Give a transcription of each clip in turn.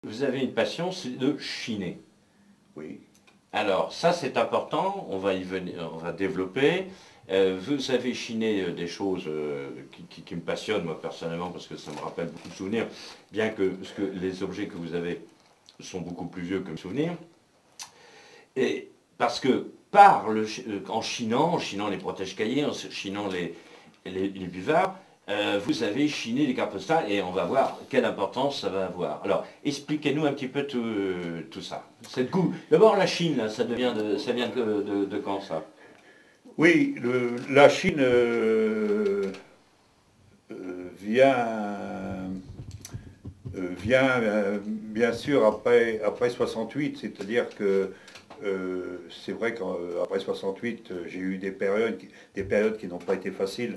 Vous avez une passion, c'est de chiner. Oui. Alors, ça c'est important, on va y venir, on va développer. Vous avez chiné des choses qui me passionnent, moi personnellement, parce que ça me rappelle beaucoup de souvenirs, bien que, parce que les objets que vous avez sont beaucoup plus vieux que mes souvenirs. Et parce que en chinant les protège-cahiers, en chinant les buvards, vous avez chiné les cartes postales et on va voir quelle importance ça va avoir. Alors, expliquez-nous un petit peu tout ça. Cette goût. D'abord, la Chine, là, ça vient de quand ça? Oui, la Chine vient bien sûr après 68, c'est-à-dire que c'est vrai qu'après 68, j'ai eu des périodes qui n'ont pas été faciles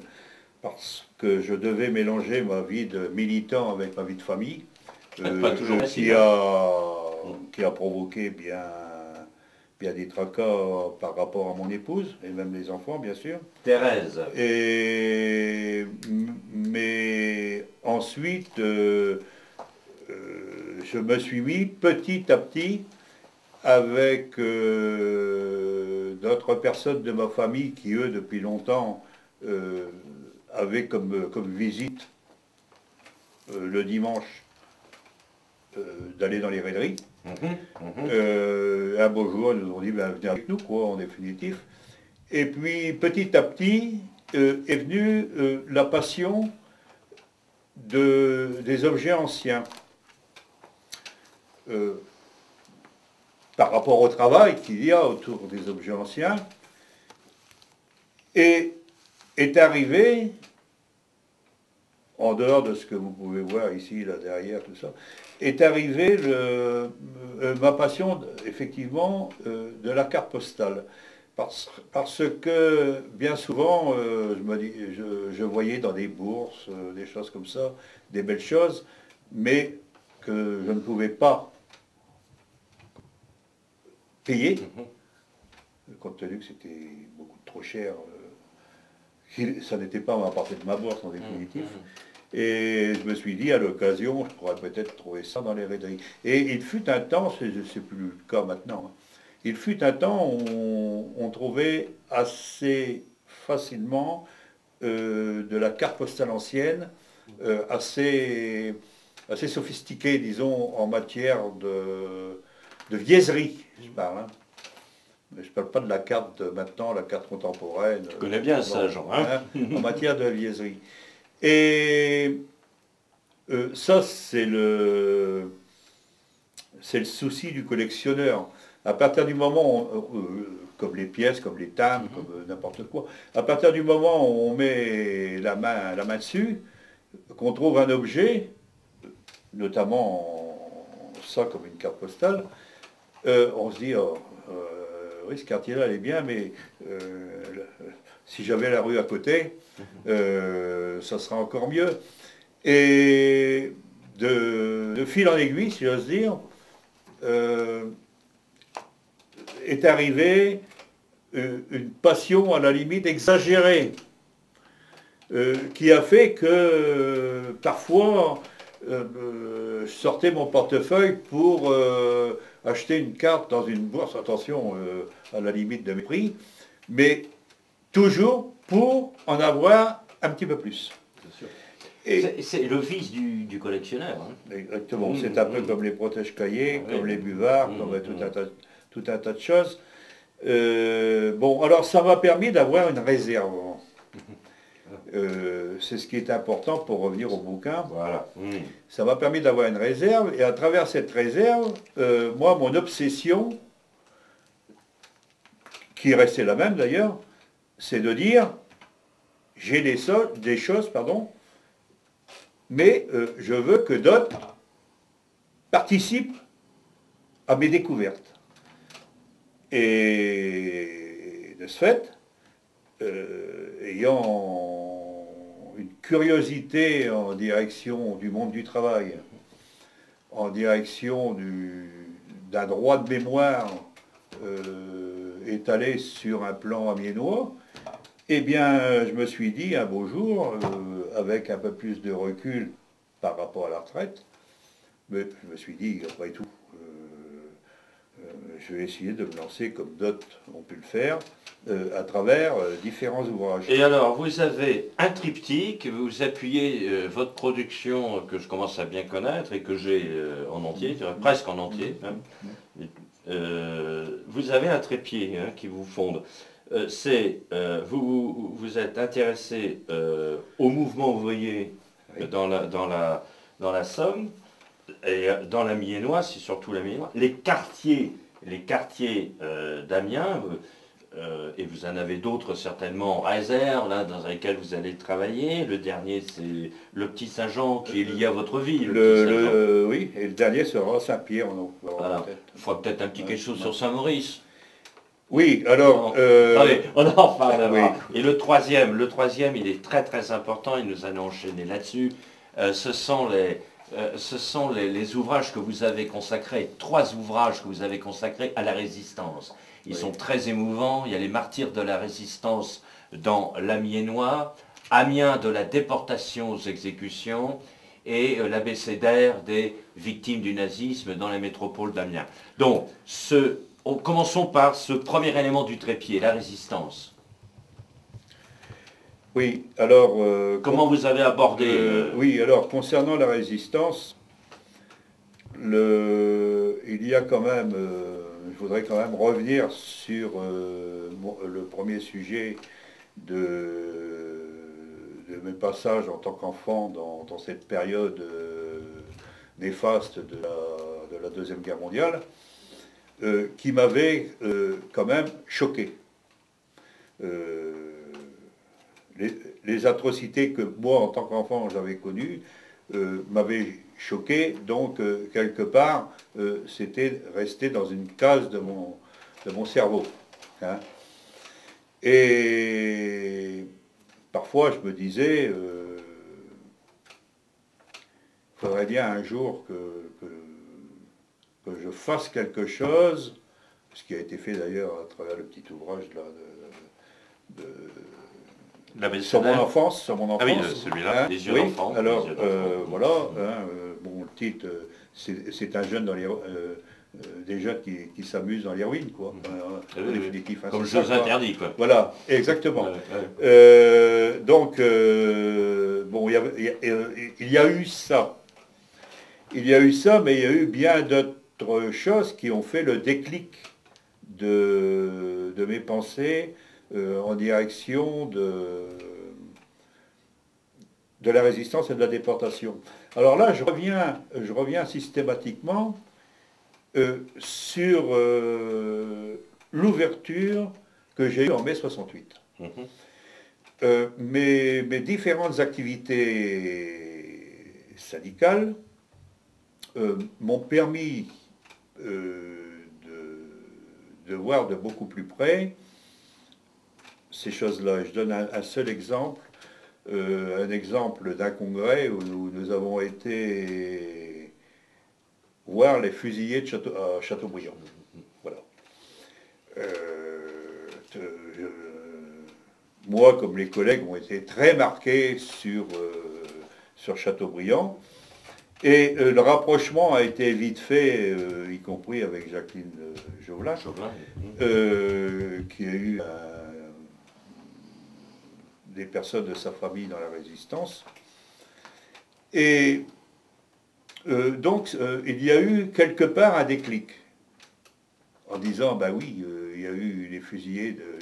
parce que je devais mélanger ma vie de militant avec ma vie de famille, Pas toujours qui facile, hein? a provoqué bien des tracas par rapport à mon épouse et même les enfants, bien sûr. Thérèse. Mais ensuite, je me suis mis petit à petit avec d'autres personnes de ma famille qui, eux, depuis longtemps, euh, avaient comme visite le dimanche d'aller dans les raideries. Mhm, mhm. Un beau jour, ils nous ont dit, ben, venez avec nous, quoi, en définitif. Et puis, petit à petit, est venue la passion des objets anciens. Euh, Par rapport au travail qu'il y a autour des objets anciens, et est arrivé, en dehors de ce que vous pouvez voir ici, là derrière, tout ça, est arrivé ma passion, effectivement, de la carte postale. Parce que bien souvent, je voyais dans des bourses, des choses comme ça, des belles choses, mais que je ne pouvais pas payer, compte tenu que c'était beaucoup trop cher. Ça n'était pas à ma portée de ma bourse en définitif. Et je me suis dit, à l'occasion, je pourrais peut-être trouver ça dans les raideries. Et il fut un temps, c'est plus le cas maintenant, hein, il fut un temps où on trouvait assez facilement de la carte postale ancienne, assez sophistiquée, disons, en matière de vienneserie, je parle. Hein. Mais je ne parle pas de la carte de maintenant, la carte contemporaine, Tu connais bien ça, non, Jean, hein, hein? en matière de vienneserie. Et ça, c'est le souci du collectionneur. À partir du moment, comme les pièces, comme les timbres, comme n'importe quoi, à partir du moment où on met la main dessus, qu'on trouve un objet, notamment ça comme une carte postale, on se dit, oh, oui, ce quartier-là, il est bien, mais si j'avais la rue à côté, ça serait encore mieux. Et de fil en aiguille, si j'ose dire, euh, est arrivée une passion à la limite exagérée, qui a fait que parfois je sortais mon portefeuille pour acheter une carte dans une bourse, attention, à la limite de mes prix, mais toujours pour en avoir un petit peu plus. Bien sûr. Et C'est le fils du collectionneur, hein. exactement, c'est un peu comme les protège-cahiers, Ah comme les oui. buvards, comme tout un tas de choses. Bon, alors ça m'a permis d'avoir une réserve. C'est ce qui est important pour revenir au bouquin. Voilà. Ça m'a permis d'avoir une réserve, et à travers cette réserve, moi, mon obsession, qui est restée la même d'ailleurs, c'est de dire, j'ai des choses, pardon, mais je veux que d'autres participent à mes découvertes. Et de ce fait, ayant une curiosité en direction du monde du travail, en direction d'un droit de mémoire étalé sur un plan amiénois, eh bien, je me suis dit un beau jour, avec un peu plus de recul par rapport à la retraite, Mais je me suis dit, après tout, je vais essayer de me lancer comme d'autres ont pu le faire, à travers différents ouvrages. Et alors, vous avez un triptyque, vous appuyez votre production que je commence à bien connaître et que j'ai en entier, je dirais presque en entier même. Vous avez un trépied qui vous fonde. Vous êtes intéressé au mouvement ouvrier Oui. dans la Somme et dans la Miennois, c'est surtout la Miennois. Les quartiers d'Amiens, et vous en avez d'autres certainement en réserve, là, dans lesquels vous allez travailler. Le dernier, c'est le Petit Saint-Jean qui est lié à votre ville. Oui, et le dernier sera Saint-Pierre. Voilà. Il faut peut-être un petit quelque chose sur Saint-Maurice. Oui, alors... Allez, on en reparlera. Oui. Et le troisième, il est très très important, et nous allons enchaîner là-dessus. Ce sont les ouvrages que vous avez consacrés, 3 ouvrages que vous avez consacrés à la résistance. Ils sont très émouvants. Il y a les martyrs de la résistance dans l'Amiénois, Amiens de la déportation aux exécutions et l'abécédaire des victimes du nazisme dans la métropole d'Amiens. Donc, commençons par ce premier élément du trépied, la résistance. Oui, alors... Comment vous avez abordé Oui, alors, concernant la résistance, il y a quand même... je voudrais quand même revenir sur le premier sujet de mes passages en tant qu'enfant dans cette période néfaste de la Deuxième Guerre mondiale, qui m'avait quand même choqué. Les atrocités que moi, en tant qu'enfant, j'avais connues, m'avaient choqué, donc quelque part, c'était resté dans une case de mon cerveau. Hein. Et parfois, je me disais, il faudrait bien un jour que je fasse quelque chose, ce qui a été fait d'ailleurs à travers le petit ouvrage sur mon enfance. Ah oui, celui-là, hein, les yeux oui, d'enfant. alors, voilà, hein, bon, le titre, c'est un jeune dans les... des jeunes qui s'amusent dans les ruines, quoi. Oui, définitif, hein, comme chose interdite, quoi. Voilà, exactement. Donc, bon, il y a eu ça. Il y a eu ça, mais il y a eu bien d'autres choses qui ont fait le déclic de mes pensées en direction de la résistance et de la déportation. Alors là, je reviens systématiquement sur l'ouverture que j'ai eue en mai 68. Mes différentes activités syndicales m'ont permis de voir de beaucoup plus près ces choses-là. Je donne un seul exemple, un exemple d'un congrès où nous avons été voir les fusillés à Châteaubriand. Voilà. Moi, comme les collègues, ont été très marqués sur Châteaubriand. Et le rapprochement a été vite fait, y compris avec Jacqueline Jovelin, qui a eu des personnes de sa famille dans la résistance. Et donc, il y a eu quelque part un déclic, en disant, ben oui, il y a eu les fusillés de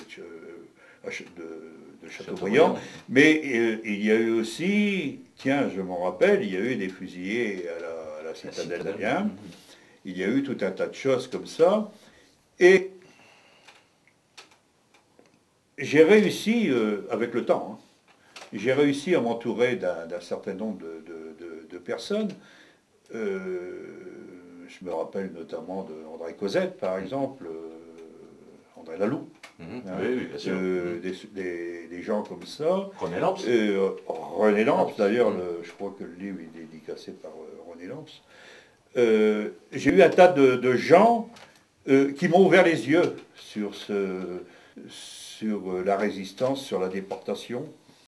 Châteaubriand, mais il y a eu aussi, tiens, je m'en rappelle, il y a eu des fusillés à la citadelle d'Amiens, il y a eu tout un tas de choses comme ça, et j'ai réussi, avec le temps, hein, j'ai réussi à m'entourer d'un certain nombre de personnes. Je me rappelle notamment d'André Cosette, par exemple, André Laloux, oui, bien sûr. des gens comme ça. René Lamps. René Lamps, d'ailleurs, je crois que le livre est dédicacé par René Lamps. J'ai eu un tas de gens qui m'ont ouvert les yeux sur la résistance, sur la déportation.